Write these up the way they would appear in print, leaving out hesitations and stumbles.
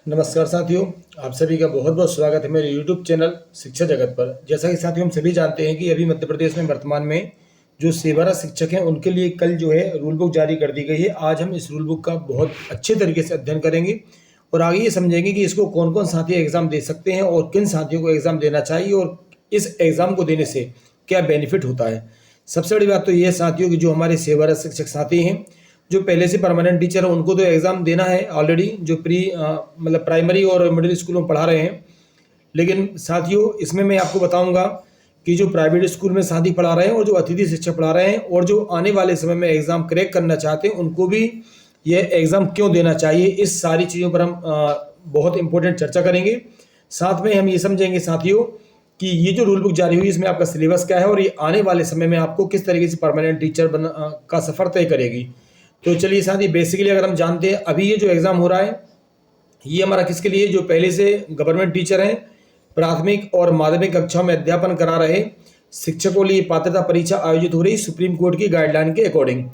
नमस्कार साथियों, आप सभी का बहुत बहुत स्वागत है मेरे YouTube चैनल शिक्षा जगत पर। जैसा कि साथियों हम सभी जानते हैं कि अभी मध्य प्रदेश में वर्तमान में जो सेवारत शिक्षक हैं उनके लिए कल जो है रूल बुक जारी कर दी गई है। आज हम इस रूल बुक का बहुत अच्छे तरीके से अध्ययन करेंगे और आगे ये समझेंगे कि इसको कौन कौन साथी एग्जाम दे सकते हैं और किन साथियों को एग्जाम देना चाहिए और इस एग्जाम को देने से क्या बेनिफिट होता है। सबसे बड़ी बात तो ये है साथियों कि जो हमारे सेवारत शिक्षक साथी हैं, जो पहले से परमानेंट टीचर है, उनको तो एग्ज़ाम देना है ऑलरेडी, जो मतलब प्राइमरी और मिडिल स्कूल में पढ़ा रहे हैं। लेकिन साथियों इसमें मैं आपको बताऊंगा कि जो प्राइवेट स्कूल में साथी पढ़ा रहे हैं और जो अतिथि शिक्षक पढ़ा रहे हैं और जो आने वाले समय में एग्ज़ाम क्रैक करना चाहते हैं उनको भी ये एग्ज़ाम क्यों देना चाहिए, इस सारी चीज़ों पर हम बहुत इंपॉर्टेंट चर्चा करेंगे। साथ में हम ये समझेंगे साथियों कि ये जो रूल बुक जारी हुई इसमें आपका सिलेबस क्या है और ये आने वाले समय में आपको किस तरीके से परमानेंट टीचर का सफ़र तय करेगी। तो चलिए साथी, बेसिकली अगर हम जानते हैं अभी ये जो एग्ज़ाम हो रहा है ये हमारा किसके लिए, जो पहले से गवर्नमेंट टीचर हैं, प्राथमिक और माध्यमिक कक्षाओं में अध्यापन करा रहे शिक्षकों लिए पात्रता परीक्षा आयोजित हो रही सुप्रीम कोर्ट की गाइडलाइन के अकॉर्डिंग।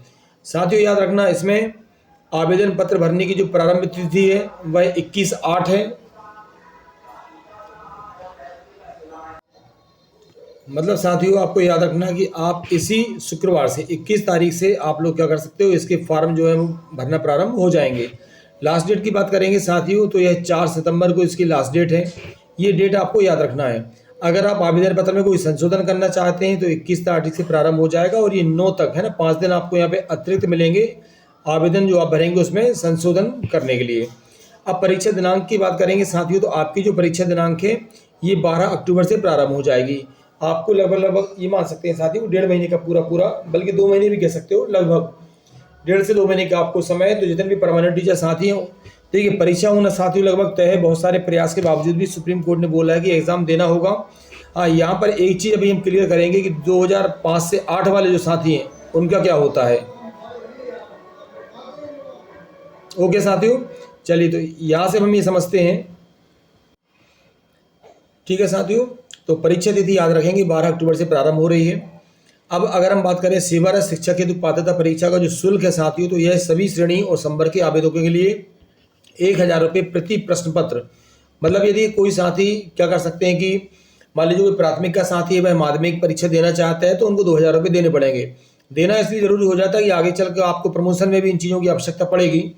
साथियों याद रखना, इसमें आवेदन पत्र भरने की जो प्रारंभ तिथि है वह 21/8 है। मतलब साथियों आपको याद रखना कि आप इसी शुक्रवार से 21 तारीख से आप लोग क्या कर सकते हो, इसके फॉर्म जो है वो भरना प्रारंभ हो जाएंगे। लास्ट डेट की बात करेंगे साथियों तो यह 4 सितंबर को इसकी लास्ट डेट है। ये डेट आपको याद रखना है। अगर आप आवेदन पत्र में कोई संशोधन करना चाहते हैं तो 21 तारीख से प्रारंभ हो जाएगा और ये 9 तक है ना, 5 दिन आपको यहाँ पे अतिरिक्त मिलेंगे आवेदन जो आप भरेंगे उसमें संशोधन करने के लिए। अब परीक्षा दिनांक की बात करेंगे साथियों तो आपकी जो परीक्षा दिनांक है ये 12 अक्टूबर से प्रारंभ हो जाएगी। आपको लगभग लगभग ये मान सकते हैं साथियों 1.5 महीने का पूरा पूरा, बल्कि 2 महीने भी कह सकते हो, लगभग 1.5 से 2 महीने का आपको समय है। तो जितने भी परमानेंट टीचर साथी हैं, देखिए परीक्षा होना साथियों लगभग तय है। बहुत सारे प्रयास के बावजूद भी सुप्रीम कोर्ट ने बोला है कि एग्जाम देना होगा। हाँ, यहाँ पर एक चीज़ अभी हम क्लियर करेंगे कि 2005 से 8 वाले जो साथी हैं उनका क्या होता है। ओके साथियों, चलिए तो यहाँ से हम ये समझते हैं। ठीक है साथियों, तो परीक्षा तिथि याद रखेंगे 12 अक्टूबर से प्रारंभ हो रही है। अब अगर हम बात करें सेवारत शिक्षक हेतु पात्रता परीक्षा का जो शुल्क है साथियों तो यह सभी श्रेणी और संवर्ग के आवेदकों के लिए 1000 रुपये प्रति प्रश्न पत्र। मतलब यदि कोई साथी क्या कर सकते हैं कि मान लीजिए कोई प्राथमिक का साथी है, वह माध्यमिक परीक्षा देना चाहता है तो उनको 2000 रुपये देने पड़ेंगे। देना इसलिए जरूरी हो जाता है कि आगे चल कर आपको प्रमोशन में भी इन चीज़ों की आवश्यकता पड़ेगी।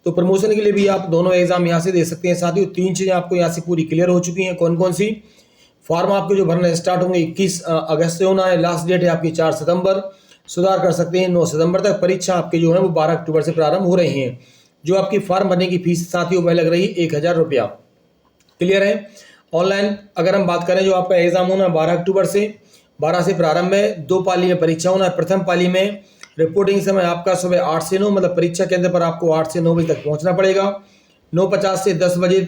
तो प्रमोशन के लिए भी आप दोनों एग्जाम यहाँ से दे सकते हैं साथियों। 3 चीज़ें आपको यहाँ से पूरी क्लियर हो चुकी हैं। कौन कौन सी? फॉर्म आपके जो भरना स्टार्ट होंगे 21 अगस्त से होना है। लास्ट डेट है आपकी 4 सितंबर। सुधार कर सकते हैं 9 सितंबर तक। परीक्षा आपके जो है वो 12 अक्टूबर से प्रारंभ हो रही हैं। जो आपकी फॉर्म भरने की फीस साथियों वह लग रही है 1000 रुपया। क्लियर है? ऑनलाइन अगर हम बात करें जो आपका एग्जाम होना है 12 अक्टूबर से, 12 से प्रारंभ है। 2 पाली में परीक्षा होना है। प्रथम पाली में रिपोर्टिंग समय आपका सुबह 8 से 9, मतलब परीक्षा केंद्र पर आपको 8 से 9 बजे तक पहुंचना पड़ेगा। 9:50 से 10 बजे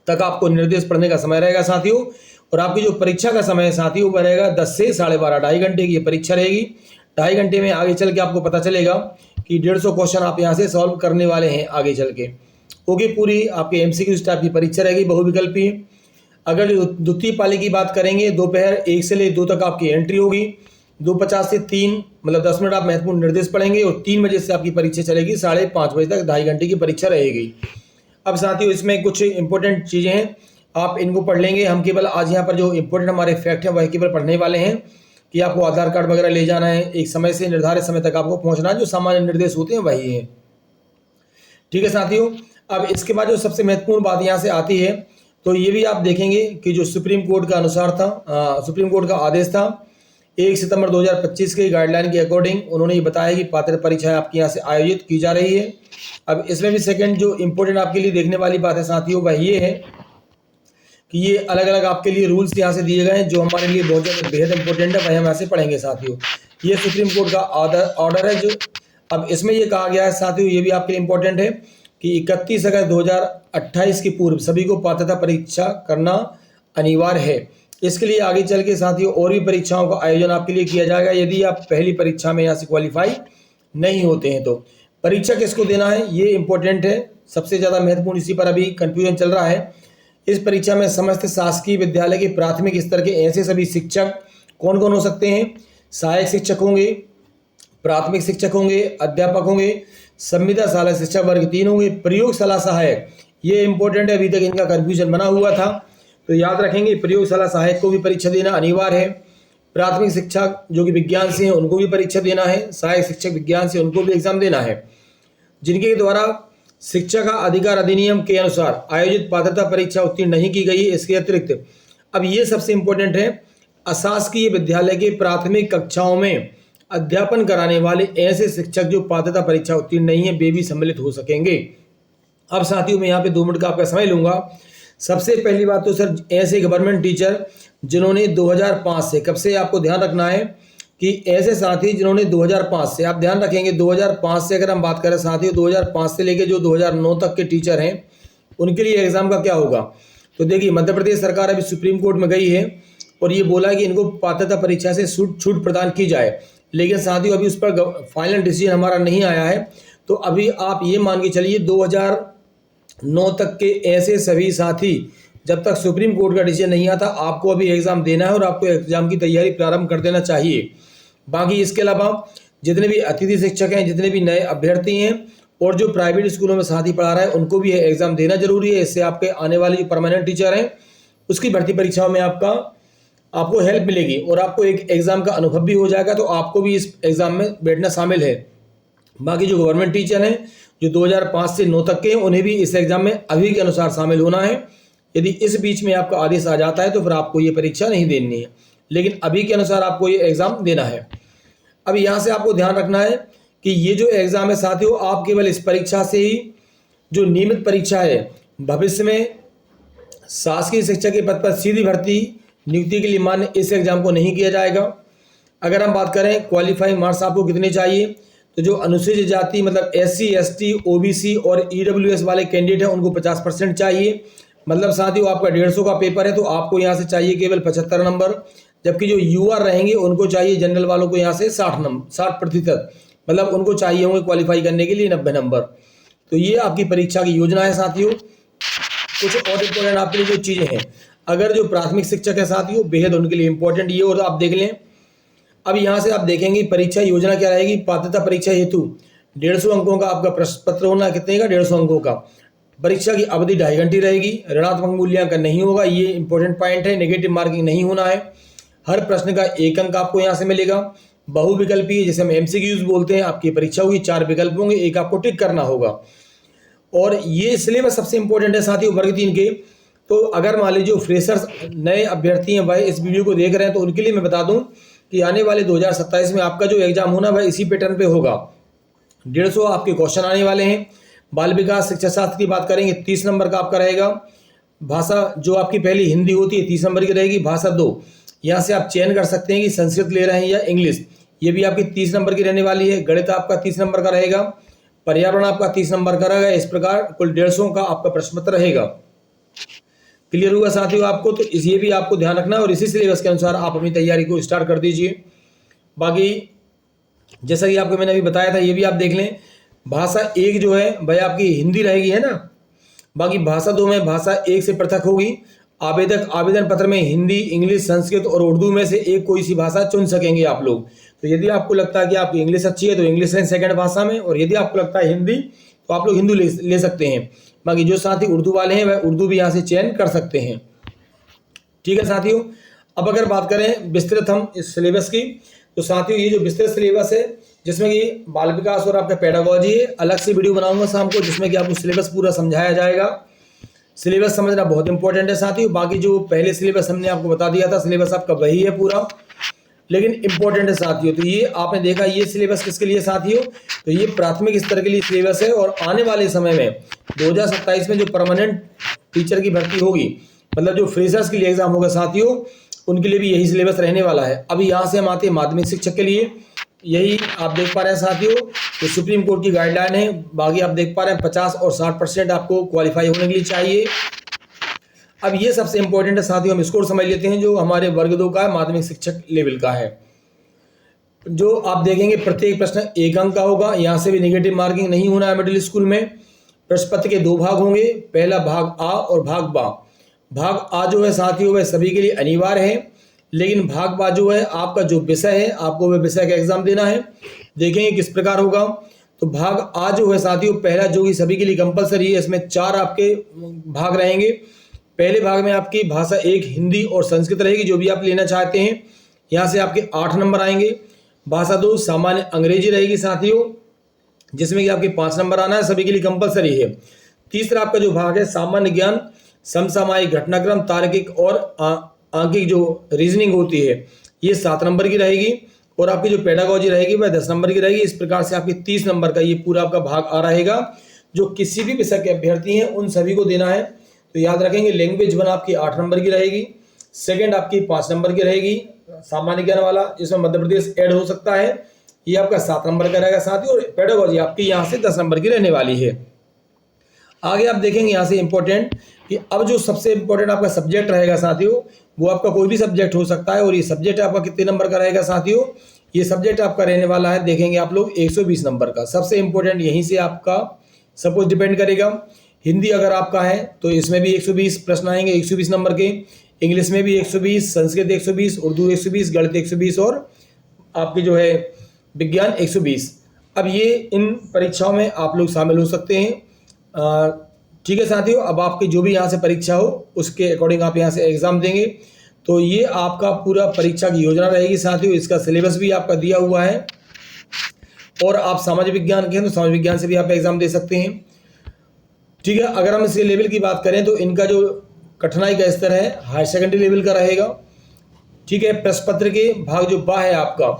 तक आपको निर्देश पढ़ने का समय रहेगा साथियों। और आपकी जो परीक्षा का समय है साथियों वह रहेगा 10 से 12:30, 2.5 घंटे की ये परीक्षा रहेगी। 2.5 घंटे में आगे चल के आपको पता चलेगा कि 150 क्वेश्चन आप यहाँ से सॉल्व करने वाले हैं आगे चल के। ओके, पूरी आपके MCQ टाइप की परीक्षा रहेगी, बहुविकल्पी। अगर द्वितीय पाली की बात करेंगे, दोपहर 1 से ले 2 तक आपकी एंट्री होगी। 2:50 से 3 मतलब 10 मिनट आप महत्वपूर्ण निर्देश पढ़ेंगे और 3 बजे से आपकी परीक्षा चलेगी 5:30 बजे तक। 2.5 घंटे की परीक्षा रहेगी। अब साथियों इसमें कुछ इंपॉर्टेंट चीज़ें हैं, आप इनको पढ़ लेंगे। हम केवल आज यहाँ पर जो इंपॉर्टेंट हमारे फैक्ट हैं वह केवल पढ़ने वाले हैं कि आपको आधार कार्ड वगैरह ले जाना है, एक समय से निर्धारित समय तक आपको पहुँचना है। जो सामान्य निर्देश होते हैं वही है। ठीक है साथियों, अब इसके बाद जो सबसे महत्वपूर्ण बात यहाँ से आती है तो ये भी आप देखेंगे कि जो सुप्रीम कोर्ट का अनुसार था, सुप्रीम कोर्ट का आदेश था 1 सितंबर 2025 के गाइडलाइन के अकॉर्डिंग उन्होंने ये बताया कि पात्रता परीक्षाएं आपके यहाँ से आयोजित की जा रही है। अब इसमें भी सेकंड जो इम्पोर्टेंट आपके लिए देखने वाली बात है साथियों वह ये है कि ये अलग अलग आपके लिए रूल्स यहाँ से दिए गए हैं जो हमारे लिए बहुत ज़्यादा बेहद इंपॉर्टेंट है, वही हम यहाँ से पढ़ेंगे साथियों। ये सुप्रीम कोर्ट का ऑर्डर है जो अब इसमें ये कहा गया है साथियों, ये भी आपके लिए इंपॉर्टेंट है कि 31 अगस्त 2028 के पूर्व सभी को पात्रता परीक्षा करना अनिवार्य है। इसके लिए आगे चल के साथियों और भी परीक्षाओं का आयोजन आपके लिए किया जाएगा यदि आप पहली परीक्षा में यहाँ से क्वालिफाई नहीं होते हैं तो। परीक्षा किसको देना है ये इंपॉर्टेंट है, सबसे ज़्यादा महत्वपूर्ण, इसी पर अभी कंफ्यूजन चल रहा है। इस परीक्षा में समस्त शासकीय विद्यालय के प्राथमिक स्तर के ऐसे सभी शिक्षक कौन कौन हो सकते हैं? सहायक शिक्षक होंगे, प्राथमिक शिक्षक होंगे, अध्यापक होंगे, संविदा शाला शिक्षक वर्ग 3 होंगे, प्रयोगशाला सहायक ये इंपॉर्टेंट है, अभी तक इनका कन्फ्यूजन बना हुआ था। तो याद रखेंगे प्रयोगशाला सहायक को भी परीक्षा देना अनिवार्य है। प्राथमिक शिक्षक जो कि विज्ञान से हैं उनको भी परीक्षा देना है, सहायक शिक्षक विज्ञान से उनको भी एग्जाम देना है। जिनके द्वारा शिक्षा का अधिकार अधिनियम के अनुसार आयोजित पात्रता परीक्षा उत्तीर्ण नहीं की गई है। इसके अतिरिक्त अब ये सबसे इंपॉर्टेंट है, अशासकीय विद्यालय के प्राथमिक कक्षाओं में अध्यापन कराने वाले ऐसे शिक्षक जो पात्रता परीक्षा उत्तीर्ण नहीं है वे भी सम्मिलित हो सकेंगे। अब साथियों मैं यहाँ पे 2 मिनट का आपका समय लूंगा। सबसे पहली बात तो सर ऐसे गवर्नमेंट टीचर जिन्होंने 2005 से, कब से आपको ध्यान रखना है कि ऐसे साथी जिन्होंने 2005 से, आप ध्यान रखेंगे 2005 से अगर हम बात करें साथियों, 2005 से लेकर जो 2009 तक के टीचर हैं उनके लिए एग्जाम का क्या होगा। तो देखिए मध्य प्रदेश सरकार अभी सुप्रीम कोर्ट में गई है और ये बोला कि इनको पात्रता परीक्षा से छूट प्रदान की जाए, लेकिन साथियों अभी उस पर फाइनल डिसीजन हमारा नहीं आया है। तो अभी आप ये मान के चलिए 2009 तक के ऐसे सभी साथी, जब तक सुप्रीम कोर्ट का डिसीजन नहीं आता आपको अभी एग्जाम देना है और आपको एग्जाम की तैयारी प्रारंभ कर देना चाहिए। बाकी इसके अलावा जितने भी अतिथि शिक्षक हैं, जितने भी नए अभ्यर्थी हैं और जो प्राइवेट स्कूलों में साथी पढ़ा रहा है उनको भी एग्जाम देना जरूरी है। इससे आपके आने वाले जो परमानेंट टीचर हैं उसकी भर्ती परीक्षाओं में आपको हेल्प मिलेगी और आपको एक एग्जाम का अनुभव भी हो जाएगा, तो आपको भी इस एग्जाम में बैठना शामिल है। बाकी जो गवर्नमेंट टीचर हैं जो 2005 से 9 तक के हैं उन्हें भी इस एग्जाम में अभी के अनुसार शामिल होना है। यदि इस बीच में आपका आदेश आ जाता है तो फिर आपको ये परीक्षा नहीं देनी है, लेकिन अभी के अनुसार आपको ये एग्जाम देना है। अब यहाँ से आपको ध्यान रखना है कि ये जो एग्जाम है साथियों, आप केवल इस परीक्षा से ही जो नियमित परीक्षा है भविष्य में शासकीय शिक्षक के पद पर सीधी भर्ती नियुक्ति के लिए मान्य इस एग्जाम को नहीं किया जाएगा। अगर हम बात करें क्वालिफाइंग मार्क्स आपको कितने चाहिए, तो जो अनुसूचित जाति मतलब SC ST OBC और EWS वाले कैंडिडेट हैं उनको 50% चाहिए। मतलब साथियों आपका 150 का पेपर है तो आपको यहाँ से चाहिए केवल 75 नंबर, जबकि जो UR रहेंगे उनको चाहिए, जनरल वालों को यहाँ से 60%, मतलब उनको चाहिए होंगे क्वालिफाई करने के लिए 90 नंबर। तो ये आपकी परीक्षा की योजना है साथियों। कुछ और इम्पोर्टेंट आपके लिए जो चीज़ें हैं, अगर जो प्राथमिक शिक्षक है साथियों बेहद उनके लिए इम्पोर्टेंट ये और आप देख लें। अब यहाँ से आप देखेंगे परीक्षा योजना क्या रहेगी। पात्रता परीक्षा हेतु 150 अंकों का आपका प्रश्न पत्र होना, कितने का 150 अंकों का। परीक्षा की अवधि 2.5 घंटे रहेगी, ऋणात्मक मूल्यांकन नहीं होगा, ये इंपॉर्टेंट पॉइंट है। नेगेटिव मार्किंग नहीं होना है। हर प्रश्न का 1 अंक आपको यहाँ से मिलेगा। बहुविकल्पीय जिसे हम MCQs बोलते हैं, आपकी परीक्षा होगी 4 विकल्प होंगे, एक आपको टिक करना होगा। और ये सिलेबस सबसे इंपॉर्टेंट है साथियों वर्ग 3 के। तो अगर मान लीजिए जो फ्रेशर्स नए अभ्यर्थी हैं भाई इस वीडियो को देख रहे हैं तो उनके लिए मैं बता दूं कि आने वाले 2027 में आपका जो एग्जाम होना भाई इसी पैटर्न पे होगा। 150 आपके क्वेश्चन आने वाले हैं। बाल विकास शिक्षा शास्त्र की बात करेंगे 30 नंबर का आपका रहेगा। भाषा जो आपकी पहली हिंदी होती है 30 नंबर की रहेगी। भाषा 2, यहाँ से आप चयन कर सकते हैं कि संस्कृत ले रहे हैं या इंग्लिश, ये भी आपकी 30 नंबर की रहने वाली है। गणित आपका 30 नंबर का रहेगा। पर्यावरण आपका 30 नंबर का रहेगा। इस प्रकार कुल 150 का आपका प्रश्न पत्र रहेगा। क्लियर हुआ साथियों आपको। तो ये भी आपको ध्यान रखना है और इसी सिलेबस के अनुसार आप अपनी तैयारी को स्टार्ट कर दीजिए। बाकी जैसा कि आपको मैंने अभी बताया था ये भी आप देख लें। भाषा 1 जो है भाई आपकी हिंदी रहेगी, है ना। बाकी भाषा 2 में भाषा 1 से पृथक होगी। आवेदक आवेदन पत्र में हिंदी, इंग्लिश, संस्कृत और उर्दू में से एक कोई सी भाषा चुन सकेंगे आप लोग। तो यदि आपको लगता है कि आपकी इंग्लिश अच्छी है तो इंग्लिश लें सेकंड भाषा में, और यदि आपको लगता है हिंदी तो आप लोग हिंदी ले सकते हैं। बाकी जो साथी उर्दू वाले हैं वह उर्दू भी यहाँ से चयन कर सकते हैं। ठीक है साथियों। अब अगर बात करें विस्तृत हम इस सिलेबस की, तो साथियों ये जो विस्तृत सिलेबस है जिसमें कि बाल विकास और आपका पेडागोजी है, अलग से वीडियो बनाऊंगा शाम को जिसमें कि आपको सिलेबस पूरा समझाया जाएगा। सिलेबस समझना बहुत इंपॉर्टेंट है साथियों। बाकी जो पहले सिलेबस हमने आपको बता दिया था सिलेबस आपका वही है पूरा, लेकिन इंपॉर्टेंट है साथियों। तो ये आपने देखा ये सिलेबस किसके लिए साथियों, तो ये प्राथमिक स्तर के लिए सिलेबस है। और आने वाले समय में 2027 में जो परमानेंट टीचर की भर्ती होगी, मतलब जो फ्रेशर्स के लिए एग्जाम होगा साथियों, उनके लिए भी यही सिलेबस रहने वाला है। अभी यहाँ से हम आते हैं माध्यमिक शिक्षक के लिए। यही आप देख पा रहे हैं साथियों, तो सुप्रीम कोर्ट की गाइडलाइन है। बाकी आप देख पा रहे हैं 50 और 60% आपको क्वालिफाई होने के लिए चाहिए। अब ये सबसे इंपॉर्टेंट है साथियों, हम स्कोर समझ लेते हैं जो हमारे वर्ग 2 का है, माध्यमिक शिक्षक लेवल का है। जो आप देखेंगे प्रत्येक प्रश्न 1 अंक का होगा। यहाँ से भी नेगेटिव मार्किंग नहीं होना है मिडिल स्कूल में। प्रश्न पत्र के 2 भाग होंगे, पहला भाग आ और भाग बा। भाग आ जो है साथियों वह सभी के लिए अनिवार्य है, लेकिन भाग बा जो है आपका जो विषय है आपको वह विषय का एग्जाम देना है। देखेंगे किस प्रकार होगा। तो भाग आ जो है साथियों, पहला जो कि सभी के लिए कंपलसरी है, इसमें 4 आपके भाग रहेंगे। पहले भाग में आपकी भाषा 1 हिंदी और संस्कृत रहेगी, जो भी आप लेना चाहते हैं। यहाँ से आपके 8 नंबर आएंगे। भाषा 2 सामान्य अंग्रेजी रहेगी साथियों, जिसमें कि आपके 5 नंबर आना है, सभी के लिए कंपलसरी है। तीसरा आपका जो भाग है सामान्य ज्ञान, समसामयिक घटनाक्रम, तार्किक और आंकिक जो रीजनिंग होती है, ये 7 नंबर की रहेगी। और आपकी जो पेडागोजी रहेगी वह 10 नंबर की रहेगी। इस प्रकार से आपकी 30 नंबर का ये पूरा आपका भाग आ रहेगा, जो किसी भी विषय के अभ्यर्थी हैं उन सभी को देना है। तो याद रखेंगे, लैंग्वेज 1 आपकी 8 नंबर की रहेगी, सेकंड आपकी 5 नंबर की रहेगी, सामान्य ज्ञान वाला जिसमें मध्य प्रदेश ऐड हो सकता है, ये आपका 7 नंबर का रहेगा साथियों। और पेडागोजी आपकी यहाँ से 10 नंबर की रहने वाली है। आगे आप देखेंगे यहाँ से इंपॉर्टेंट कि अब जो सबसे इंपॉर्टेंट आपका सब्जेक्ट रहेगा साथियों, वो आपका कोई भी सब्जेक्ट हो सकता है। और ये सब्जेक्ट आपका कितने नंबर का रहेगा साथियों, ये सब्जेक्ट आपका रहने वाला है, देखेंगे आप लोग 120 नंबर का। सबसे इंपॉर्टेंट यहीं से आपका सब कुछ डिपेंड करेगा। हिंदी अगर आपका है तो इसमें भी 120 प्रश्न आएंगे 120 नंबर के, इंग्लिश में भी 120, संस्कृत 120, उर्दू 120, गणित 120 और आपकी जो है विज्ञान 120। अब ये इन परीक्षाओं में आप लोग शामिल हो सकते हैं। ठीक है साथियों, अब आपकी जो भी यहाँ से परीक्षा हो उसके अकॉर्डिंग आप यहाँ से एग्जाम देंगे। तो ये आपका पूरा परीक्षा की योजना रहेगी साथियों। इसका सिलेबस भी आपका दिया हुआ है। और आप सामाजिक विज्ञान के हैं तो सामाजिक विज्ञान से भी आप एग्जाम दे सकते हैं। ठीक है, अगर हम इसके लेवल की बात करें तो इनका जो कठिनाई का स्तर है हायर सेकेंडरी लेवल का रहेगा। ठीक है, प्रश्न पत्र के भाग जो बा है आपका,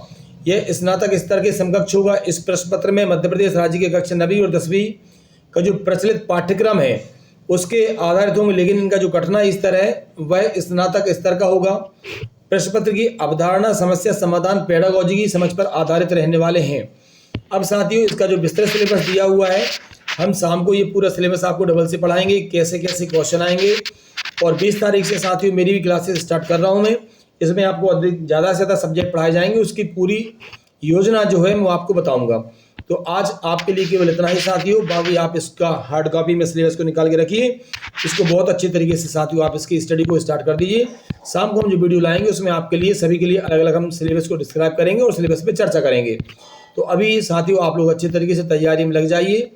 यह स्नातक स्तर के समकक्ष होगा। इस प्रश्न पत्र में मध्य प्रदेश राज्य के कक्षा 9वीं और 10वीं का जो प्रचलित पाठ्यक्रम है उसके आधारित होंगे, लेकिन इनका जो कठिनाई स्तर है वह स्नातक स्तर का होगा। प्रश्न पत्र की अवधारणा, समस्या समाधान, पेडागोजी की समझ पर आधारित रहने वाले हैं। अब साथियों, इसका जो विस्तृत सिलेबस दिया हुआ है, हम शाम को ये पूरा सिलेबस आपको डबल से पढ़ाएंगे, कैसे कैसे क्वेश्चन आएंगे। और 20 तारीख से साथियों मेरी भी क्लासेस स्टार्ट कर रहा हूँ मैं। इसमें आपको ज़्यादा से ज़्यादा सब्जेक्ट पढ़ाए जाएंगे, उसकी पूरी योजना जो है मैं आपको बताऊंगा। तो आज आपके लिए केवल इतना ही साथियों। बाकी आप इसका हार्ड कॉपी में सिलेबस को निकाल के रखिए, इसको बहुत अच्छे तरीके से साथियों आप इसकी स्टडी को स्टार्ट कर दीजिए। शाम को हम जो वीडियो लाएंगे उसमें आपके लिए सभी के लिए अलग अलग हम सिलेबस को डिस्क्राइब करेंगे और सिलेबस पे चर्चा करेंगे। तो अभी साथियों आप लोग अच्छे तरीके से तैयारी में लग जाइए,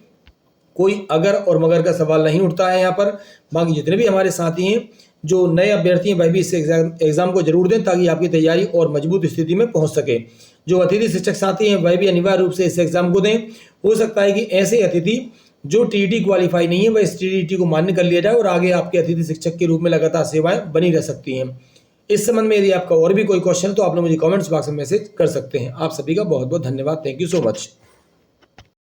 कोई अगर और मगर का सवाल नहीं उठता है यहाँ पर। बाकी जितने भी हमारे साथी हैं जो नए अभ्यर्थी हैं वह भी इस एग्जाम को जरूर दें, ताकि आपकी तैयारी और मजबूत स्थिति में पहुंच सके। जो अतिथि शिक्षक साथी हैं वह भी अनिवार्य रूप से इस एग्जाम को दें। हो सकता है कि ऐसे अतिथि जो टीईटी क्वालिफाई नहीं है वह इस टीईटी को मान्य कर लिया जाए और आगे आपके अतिथि शिक्षक के रूप में लगातार सेवाएं बनी रह सकती हैं। इस संबंध में यदि आपका और भी कोई क्वेश्चन है तो आप लोग मुझे कमेंट्स बॉक्स में मैसेज कर सकते हैं। आप सभी का बहुत बहुत धन्यवाद। Thank you so much.